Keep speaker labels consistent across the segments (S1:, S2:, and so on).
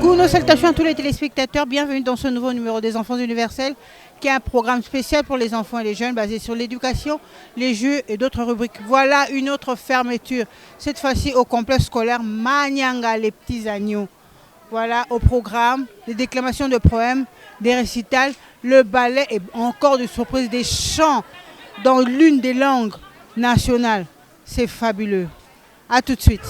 S1: Coucou, nos salutations à tous les téléspectateurs, bienvenue dans ce nouveau numéro des Enfants universels qui est un programme spécial pour les enfants et les jeunes basé sur l'éducation, les jeux et d'autres rubriques. Voilà une autre fermeture, cette fois-ci au complexe scolaire Manyanga, les petits agneaux. Voilà au programme des déclamations de poèmes, des récitals, le ballet et encore de surprises, des chants dans l'une des langues nationales. C'est fabuleux. A tout de suite.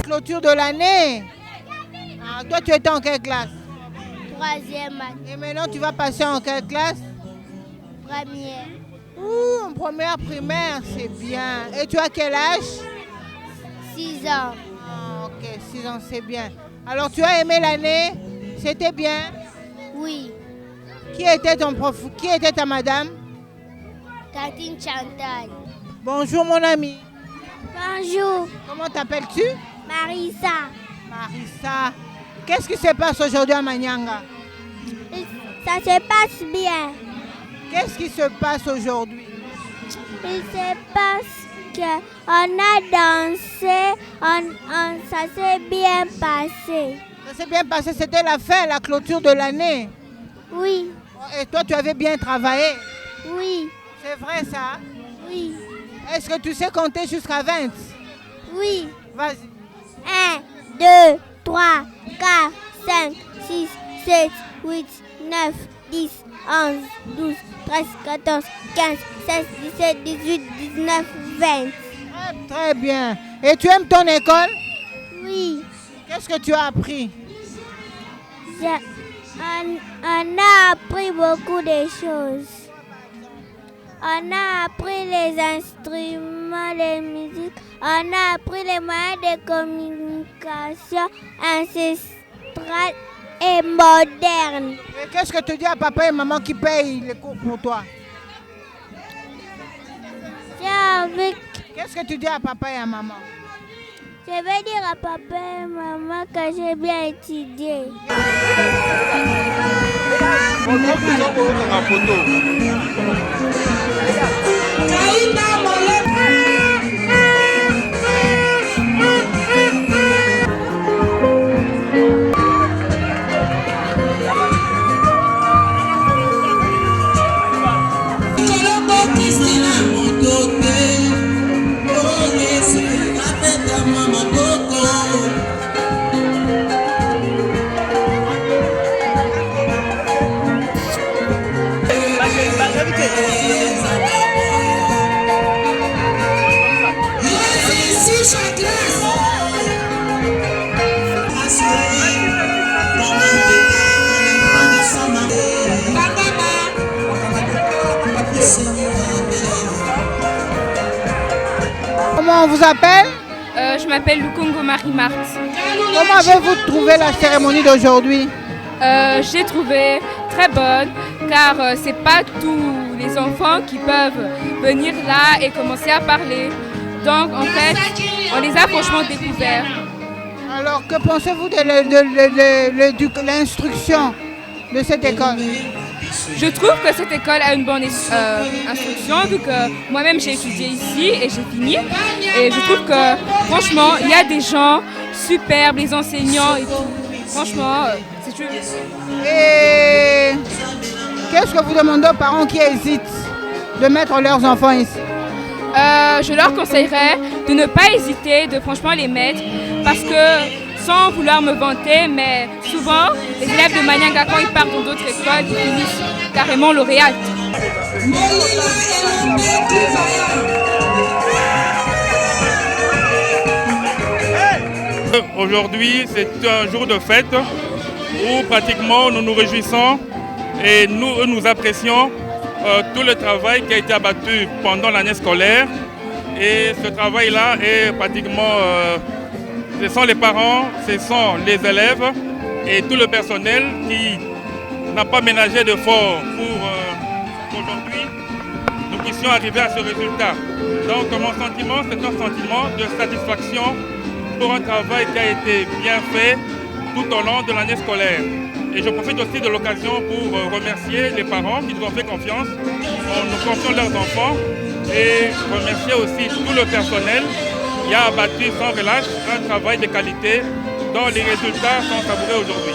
S1: Clôture de l'année. Ah, toi, tu étais en quelle classe?
S2: Troisième année.
S1: Et maintenant, tu vas passer en quelle classe?
S2: Première.
S1: Ouh, en première primaire, c'est bien. Et tu as quel âge?
S2: 6 ans.
S1: Ah, ok, 6 ans, c'est bien. Alors, tu as aimé l'année? C'était bien?
S2: Oui.
S1: Qui était ton prof? Qui était ta madame?
S2: Tantine Chantal.
S1: Bonjour, mon ami.
S2: Bonjour.
S1: Comment t'appelles-tu?
S2: Marissa.
S1: Marissa. Qu'est-ce qui se passe aujourd'hui à Manyanga?
S2: Ça se passe bien.
S1: Qu'est-ce qui se passe aujourd'hui?
S2: Il se passe qu'on a dansé, ça s'est bien passé.
S1: Ça s'est bien passé, c'était la fin, la clôture de l'année.
S2: Oui,
S1: Et toi, tu avais bien travaillé.
S2: oui,
S1: C'est vrai ça?
S2: oui,
S1: Est-ce que tu sais compter jusqu'à 20?
S2: oui.
S1: Vas-y.
S2: 1, 2, 3, 4, 5, 6, 7, 8, 9, 10, 11, 12, 13, 14, 15, 16, 17, 18, 19, 20.
S1: Très bien. Et tu aimes ton école?
S2: Oui,
S1: Qu'est-ce que tu as appris?
S2: on a appris beaucoup de choses. On a appris les instruments de musique, on a appris les moyens de communication ancestrales et modernes.
S1: Et qu'est-ce que tu dis à papa et maman qui payent les cours pour toi? Qu'est-ce que tu dis à papa et à maman?
S2: Je vais dire à papa et maman que j'ai bien étudié.
S1: Comment on vous appelle?
S3: Je m'appelle Lukongo Marie-Marthe.
S1: Comment avez-vous trouvé la cérémonie d'aujourd'hui?
S3: J'ai trouvé très bonne car c'est pas tous les enfants qui peuvent venir là et commencer à parler. Donc en fait, on les a franchement découverts.
S1: Alors, que pensez-vous de l'instruction de cette école?
S3: Je trouve que cette école a une bonne instruction vu que moi-même j'ai étudié ici et j'ai fini. Et je trouve que franchement, il y a des gens superbes, les enseignants et tout. Franchement, c'est sûr.
S1: Et qu'est-ce que vous demandez aux parents qui hésitent de mettre leurs enfants ici?
S3: Je leur conseillerais de ne pas hésiter, de franchement les mettre parce que sans vouloir me vanter, mais souvent les élèves de Manyanga quand ils partent dans d'autres écoles, ils finissent carrément lauréates.
S4: Aujourd'hui, c'est un jour de fête où pratiquement nous nous réjouissons et nous apprécions tout le travail qui a été abattu pendant l'année scolaire. Et ce travail-là est pratiquement, ce sont les parents, ce sont les élèves et tout le personnel qui n'a pas ménagé d'efforts pour qu'aujourd'hui nous puissions arriver à ce résultat. Donc mon sentiment, c'est un sentiment de satisfaction pour un travail qui a été bien fait tout au long de l'année scolaire. Et je profite aussi de l'occasion pour remercier les parents qui nous ont fait confiance en nous confiant leurs enfants et remercier aussi tout le personnel qui a abattu sans relâche un travail de qualité dont les résultats sont savourés aujourd'hui.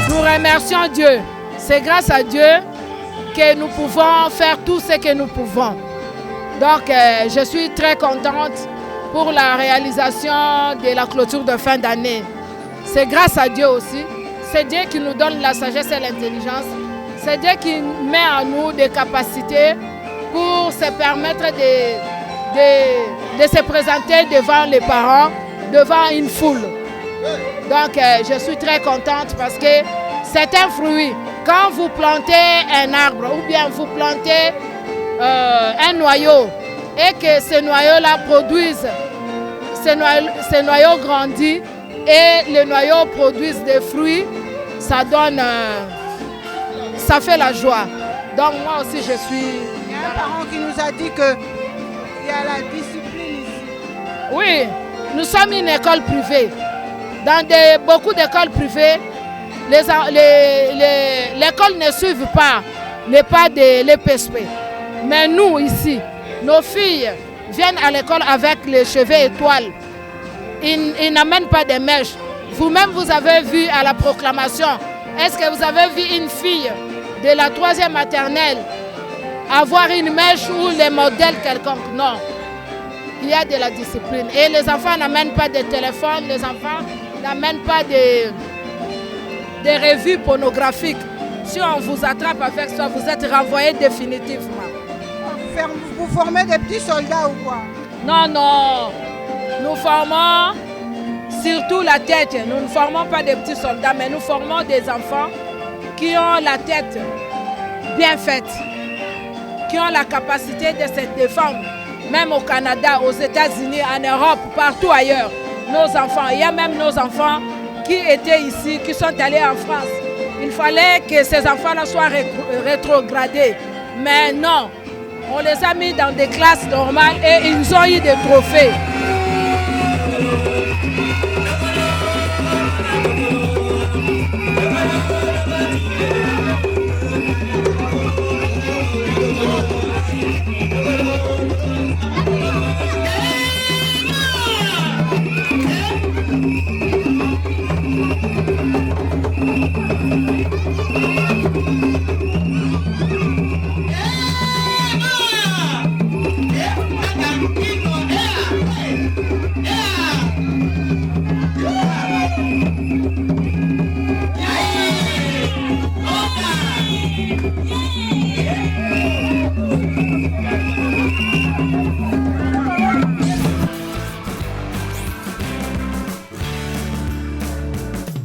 S5: Nous remercions Dieu. C'est grâce à Dieu que nous pouvons faire tout ce que nous pouvons. Donc, je suis très contente pour la réalisation de la clôture de fin d'année. C'est grâce à Dieu aussi. C'est Dieu qui nous donne la sagesse et l'intelligence. C'est Dieu qui met en nous des capacités pour se permettre de se présenter devant les parents, devant une foule. Donc, je suis très contente parce que c'est un fruit. Quand vous plantez un arbre ou bien vous plantez un noyau et que ce noyau-là produise, ce noyau grandit et le noyau produise des fruits, ça donne, ça fait la joie. Donc moi aussi je suis...
S1: Il y a un parent qui nous a dit qu'il y a la discipline ici.
S5: Oui, nous sommes une école privée. Dans beaucoup d'écoles privées, l'école ne suit pas les pas de l'EPSP. Mais nous ici, nos filles viennent à l'école avec les cheveux étoiles. Ils n'amènent pas de mèches. Vous-même, vous avez vu à la proclamation, est-ce que vous avez vu une fille de la 3e maternelle avoir une mèche ou les modèles quelconques? Non. Il y a de la discipline. Et les enfants n'amènent pas de téléphone, les enfants n'amènent pas de revues pornographiques. Si on vous attrape avec ça, vous êtes renvoyé définitivement.
S1: Vous formez des petits soldats ou quoi?
S5: Non, non. Nous formons surtout la tête. Nous ne formons pas des petits soldats, mais nous formons des enfants qui ont la tête bien faite, qui ont la capacité de se défendre, même au Canada, aux États-Unis, en Europe, partout ailleurs. Nos enfants, il y a même nos enfants qui étaient ici, qui sont allés en France. Il fallait que ces enfants-là soient rétrogradés. Mais non, on les a mis dans des classes normales et ils ont eu des trophées.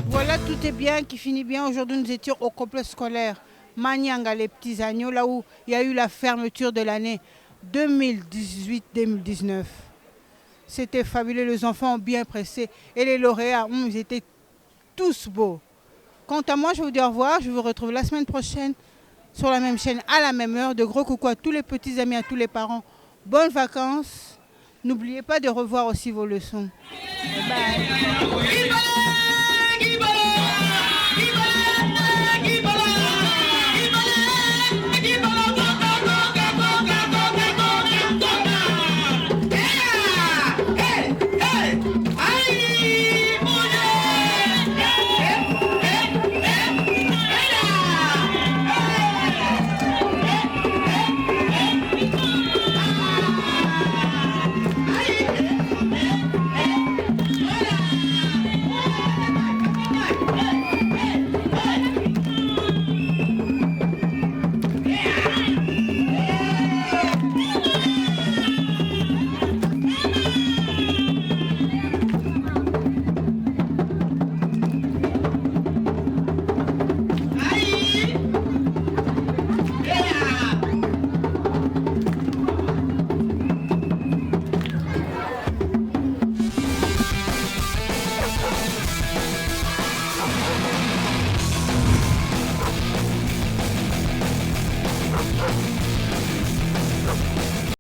S1: Voilà, tout est bien, qui finit bien. Aujourd'hui, nous étions au complexe scolaire Manyanga, les petits agneaux, là où il y a eu la fermeture de l'année 2018-2019. C'était fabuleux, les enfants ont bien pressé et les lauréats, ils étaient tous beaux. Quant à moi, je vous dis au revoir, je vous retrouve la semaine prochaine sur la même chaîne, à la même heure. De gros coucou à tous les petits amis, à tous les parents. Bonnes vacances. N'oubliez pas de revoir aussi vos leçons. Bye.